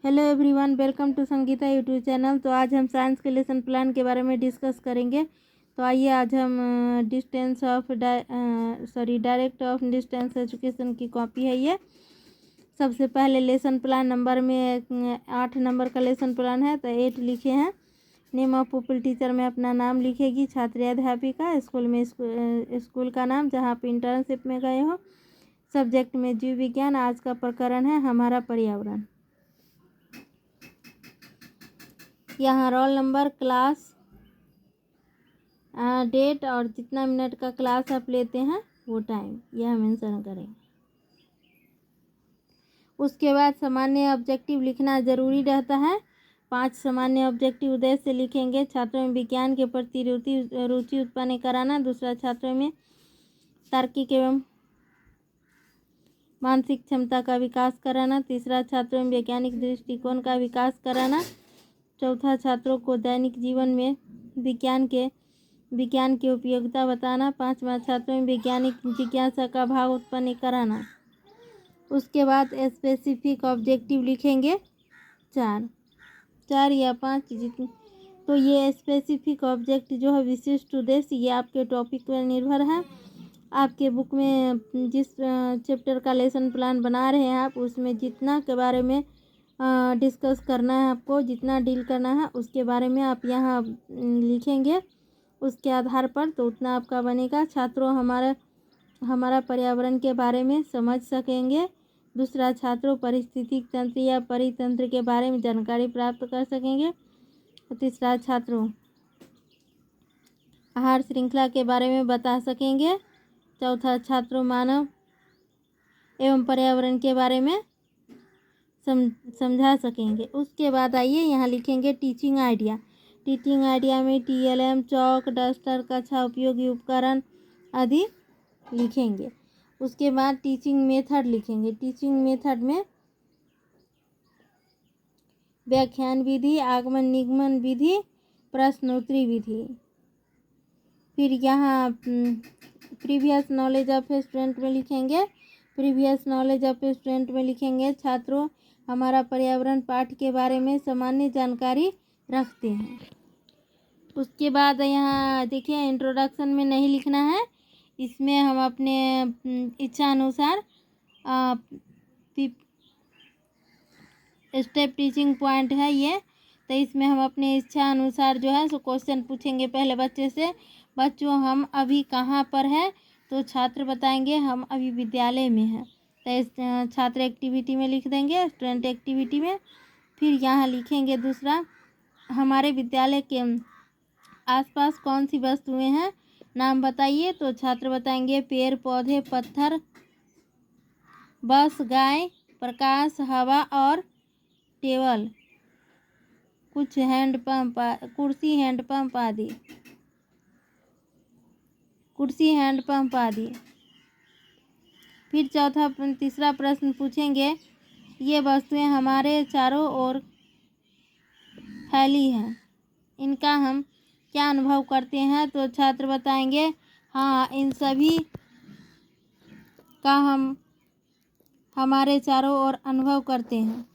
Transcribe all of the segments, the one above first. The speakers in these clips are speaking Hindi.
Hello everyone, welcome to Sangeeta YouTube channel. तो आज हम साइंस के लेसन प्लान के बारे में डिस्कस करेंगे। तो आइए आज हम डायरेक्ट ऑफ डिस्टेंस एजुकेशन की कॉपी है ये। सबसे पहले लेसन प्लान नंबर में 8 नंबर का लेसन प्लान है, तो 8 लिखे हैं। नेम ऑफ पुपिल टीचर में अपना नाम लिखेगी, छात्र या अध्यापिका। स्कूल में स्कूल का नाम जहाँ पे इंटर्नशिप में गए हो। सब्जेक्ट में जीव विज्ञान। आज का प्रकरण है हमारा पर्यावरण। यहाँ रोल नंबर, क्लास, डेट और जितना मिनट का क्लास आप लेते हैं वो टाइम यह मेंशन करेंगे। उसके बाद सामान्य ऑब्जेक्टिव लिखना ज़रूरी रहता है। 5 सामान्य ऑब्जेक्टिव उद्देश्य लिखेंगे। छात्रों में विज्ञान के प्रति रुचि उत्पन्न कराना। दूसरा, छात्रों में तार्किक एवं मानसिक क्षमता का विकास कराना। तीसरा, छात्रों में वैज्ञानिक दृष्टिकोण का विकास कराना। चौथा, छात्रों को दैनिक जीवन में विज्ञान की उपयोगिता बताना। पांचवा, छात्रों में वैज्ञानिक जिज्ञासा का भाव उत्पन्न कराना। उसके बाद स्पेसिफिक ऑब्जेक्टिव लिखेंगे 4 या 5 जितने। तो ये स्पेसिफिक ऑब्जेक्ट जो है विशिष्ट उद्देश्य, ये आपके टॉपिक पर निर्भर है। आपके बुक में जिस चैप्टर का लेसन प्लान बना रहे हैं आप, उसमें जितना के बारे में डिस्कस करना है, आपको जितना डील करना है उसके बारे में आप यहाँ लिखेंगे। उसके आधार पर तो उतना आपका बनेगा। छात्रों हमारा पर्यावरण के बारे में समझ सकेंगे। दूसरा, छात्रों पारिस्थितिक तंत्र या परितंत्र के बारे में जानकारी प्राप्त कर सकेंगे। तीसरा, छात्रों आहार श्रृंखला के बारे में बता सकेंगे। चौथा, छात्रों मानव एवं पर्यावरण के बारे में समझा सकेंगे। उसके बाद आइए यहाँ लिखेंगे टीचिंग आइडिया। टीचिंग आइडिया में TLM, चौक, डस्टर, कक्षा उपयोगी उपकरण आदि लिखेंगे। उसके बाद टीचिंग मेथड लिखेंगे। टीचिंग मेथड में व्याख्यान विधि, आगमन निगमन विधि, प्रश्नोत्तरी विधि। फिर यहाँ प्रीवियस नॉलेज ऑफ स्टूडेंट में लिखेंगे। प्रीवियस नॉलेज ऑफ स्टूडेंट में लिखेंगे छात्रों हमारा पर्यावरण पाठ के बारे में सामान्य जानकारी रखते हैं। उसके बाद यहाँ देखिए इंट्रोडक्शन में नहीं लिखना है, इसमें हम अपने इच्छा अनुसार स्टेप टीचिंग पॉइंट है ये, तो इसमें हम अपने इच्छा अनुसार जो है सो क्वेश्चन पूछेंगे पहले बच्चे से। बच्चों हम अभी कहाँ पर है, तो छात्र बताएंगे हम अभी विद्यालय में हैं, तो इस छात्र एक्टिविटी में लिख देंगे, स्टूडेंट एक्टिविटी में। फिर यहाँ लिखेंगे दूसरा, हमारे विद्यालय के आसपास कौन सी वस्तुएं हैं, नाम बताइए। तो छात्र बताएंगे पेड़ पौधे, पत्थर, बस, गाय, प्रकाश, हवा और टेबल, कुछ हैंडपंप, कुर्सी, हैंडपंप आदि, कुर्सी, हैंडपंप आदि। फिर तीसरा प्रश्न पूछेंगे, ये वस्तुएं हमारे चारों ओर फैली हैं, इनका हम क्या अनुभव करते हैं। तो छात्र बताएंगे हाँ, इन सभी का हम हमारे चारों ओर अनुभव करते हैं।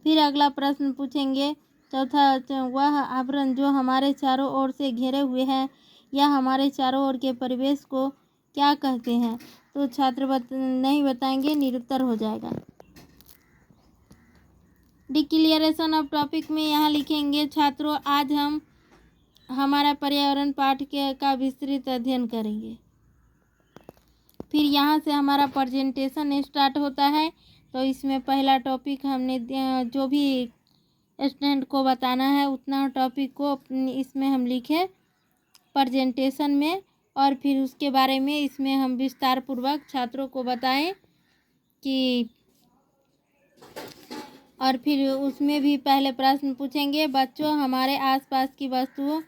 फिर अगला प्रश्न पूछेंगे चौथा, वह आवरण जो हमारे चारों ओर से घेरे हुए हैं या हमारे चारों ओर के परिवेश को क्या कहते हैं। तो छात्र नहीं बताएंगे, निरुत्तर हो जाएगा। डिक्लेरेशन ऑफ टॉपिक में यहाँ लिखेंगे छात्रों आज हम हमारा पर्यावरण पाठ का विस्तृत अध्ययन करेंगे। फिर यहाँ से हमारा प्रेजेंटेशन स्टार्ट होता है। तो इसमें पहला टॉपिक हमने जो भी स्टूडेंट को बताना है उतना टॉपिक को इसमें हम लिखे प्रेजेंटेशन में, और फिर उसके बारे में इसमें हम विस्तार पूर्वक छात्रों को बताएं कि, और फिर उसमें भी पहले प्रश्न पूछेंगे बच्चों हमारे आसपास की वस्तुओं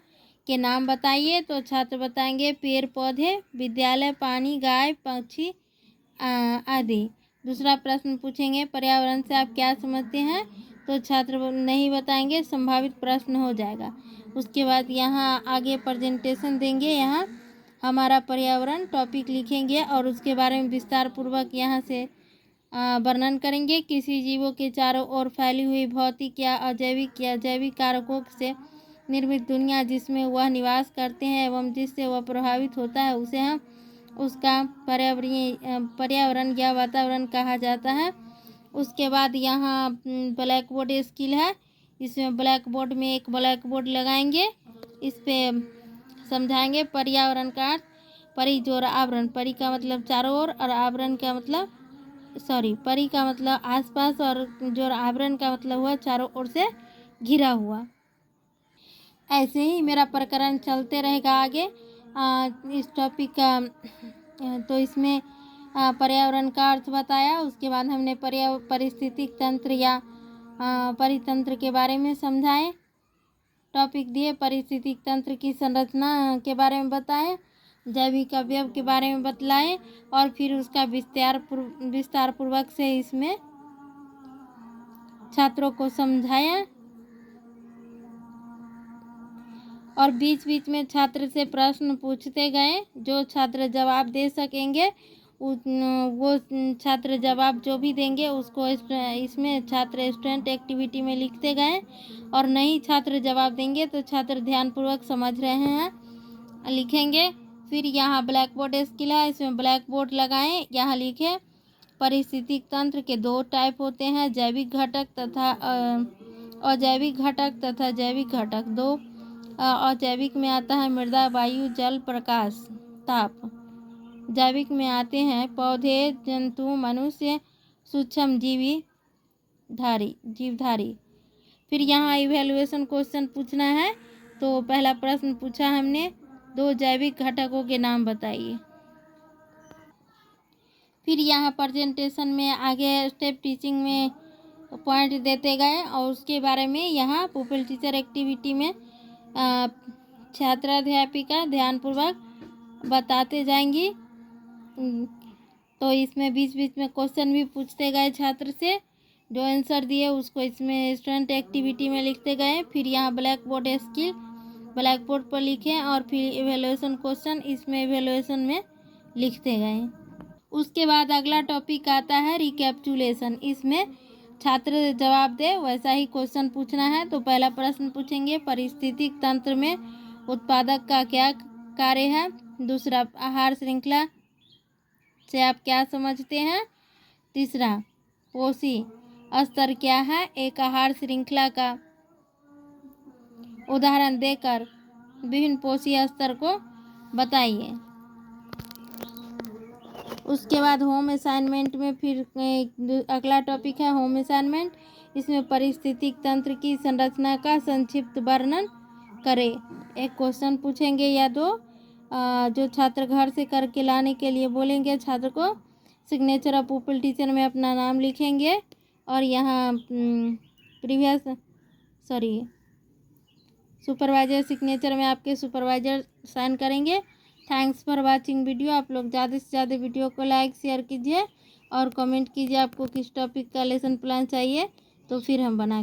के नाम बताइए। तो छात्र बताएंगे पेड़ पौधे, विद्यालय, पानी, गाय, पक्षी आदि। दूसरा प्रश्न पूछेंगे पर्यावरण से आप क्या समझते हैं। तो छात्र नहीं बताएंगे, संभावित प्रश्न हो जाएगा। उसके बाद यहाँ आगे प्रेजेंटेशन देंगे, यहाँ हमारा पर्यावरण टॉपिक लिखेंगे और उसके बारे में विस्तार पूर्वक यहाँ से वर्णन करेंगे। किसी जीवों के चारों ओर फैली हुई भौतिक या अजैविक या जैविक कारकों से निर्मित दुनिया जिसमें वह निवास करते हैं एवं जिससे वह प्रभावित होता है उसे हम उसका पर्यावरण या वातावरण कहा जाता है। उसके बाद यहाँ ब्लैक बोर्ड स्किल है। इसमें ब्लैक बोर्ड में एक ब्लैक बोर्ड लगाएंगे, इस पे समझाएंगे पर्यावरण का अर्थ। परि जोर आवरण, परि का मतलब चारों ओर और आवरण का मतलब परि का मतलब आसपास और जो आवरण का मतलब हुआ चारों ओर से घिरा हुआ। ऐसे ही मेरा प्रकरण चलते रहेगा आगे इस टॉपिक का। तो इसमें पर्यावरण का अर्थ बताया। उसके बाद हमने पारिस्थितिक तंत्र या परितंत्र के बारे में समझाए, टॉपिक दिए। पारिस्थितिक तंत्र की संरचना के बारे में बताएं, जैविक अवयव के बारे में बतलाएं और फिर उसका विस्तार पूर्वक से इसमें छात्रों को समझाया। और बीच बीच में छात्र से प्रश्न पूछते गए, जो छात्र जवाब दे सकेंगे वो छात्र जवाब जो भी देंगे उसको इसमें छात्र स्टूडेंट एक्टिविटी में लिखते गए, और नहीं छात्र जवाब देंगे तो छात्र ध्यानपूर्वक समझ रहे हैं लिखेंगे। फिर यहाँ ब्लैक बोर्ड स्किल है, इसमें ब्लैक बोर्ड लगाएं, यहाँ लिखे पारिस्थितिक तंत्र के 2 टाइप होते हैं, जैविक घटक तथा अजैविक घटक तथा जैविक घटक। 2 अजैविक में आता है मृदा, वायु, जल, प्रकाश, ताप। जैविक में आते हैं पौधे, जंतु, मनुष्य, सूक्ष्म जीवधारी। फिर यहाँ इवैल्यूएशन क्वेश्चन पूछना है। तो पहला प्रश्न पूछा हमने, 2 जैविक घटकों के नाम बताइए। फिर यहाँ प्रेजेंटेशन में आगे स्टेप टीचिंग में पॉइंट देते गए और उसके बारे में यहाँ पुपिल टीचर एक्टिविटी में छात्राध्यापिका ध्यानपूर्वक बताते जाएंगी। तो इसमें बीच बीच में क्वेश्चन भी पूछते गए छात्र से, जो आंसर दिए उसको इसमें स्टूडेंट एक्टिविटी में लिखते गए। फिर यहाँ black board skill black board पर लिखें और फिर इवैल्यूएशन क्वेश्चन इसमें इवैल्यूएशन में लिखते गए। उसके बाद अगला टॉपिक आता है रिकैप्चुलेशन। इसमें छात्र जवाब दे वैसा ही क्वेश्चन पूछना है। तो पहला प्रश्न पूछेंगे, पारिस्थितिक तंत्र में उत्पादक का क्या कार्य है। दूसरा, आहार श्रृंखला से आप क्या समझते हैं। तीसरा, पोषी स्तर क्या है। एक आहार श्रृंखला का उदाहरण देकर विभिन्न पोषी स्तर को बताइए। उसके बाद होम असाइनमेंट में फिर अगला टॉपिक है होम असाइनमेंट। इसमें पारिस्थितिक तंत्र की संरचना का संक्षिप्त वर्णन करें। एक क्वेश्चन पूछेंगे या 2 जो छात्र घर से करके लाने के लिए बोलेंगे छात्र को। सिग्नेचर ऑफ पुपिल टीचर में अपना नाम लिखेंगे और यहाँ सुपरवाइजर सिग्नेचर में आपके सुपरवाइजर साइन करेंगे। Thanks for watching video. आप लोग ज़्यादा से ज़्यादा वीडियो को लाइक शेयर कीजिए और कमेंट कीजिए आपको किस टॉपिक का लेसन प्लान चाहिए, तो फिर हम बना